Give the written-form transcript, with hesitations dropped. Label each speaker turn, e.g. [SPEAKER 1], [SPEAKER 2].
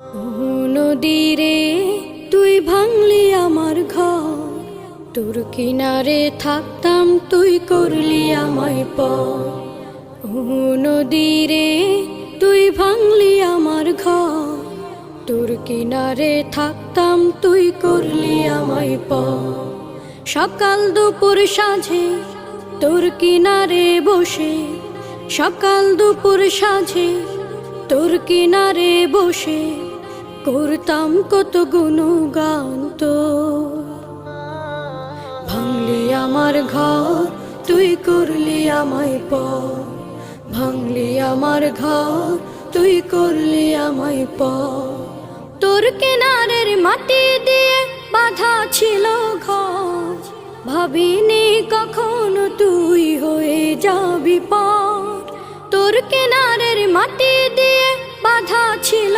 [SPEAKER 1] নদীরে তুই ভাঙলি আমার ঘর, তোর কিনারে থাকতাম তুই করলি আমায় পর। নদীরে তুই ভাঙলি আমার ঘর, তোর কিনারে থাকতাম তুই করলি আমায় পর। সকাল দুপুর সাঁঝে তোর কিনারে বসে, সকাল দুপুর সাঁঝে তোর কিনারে বসে করতাম কত গুণগান তোর। ভাঙলি আমার ঘর তুই করলি আমায় পর, ভাঙলি আমার ঘর তুই করলি আমায় পর। তোর কিনারের মাটি দিয়ে বাঁধা ছিল ঘর, ভাবিনি কখনো তুই হয়ে যাবি পার। তোর কিনারের মাটি দিয়ে বাঁধা ছিল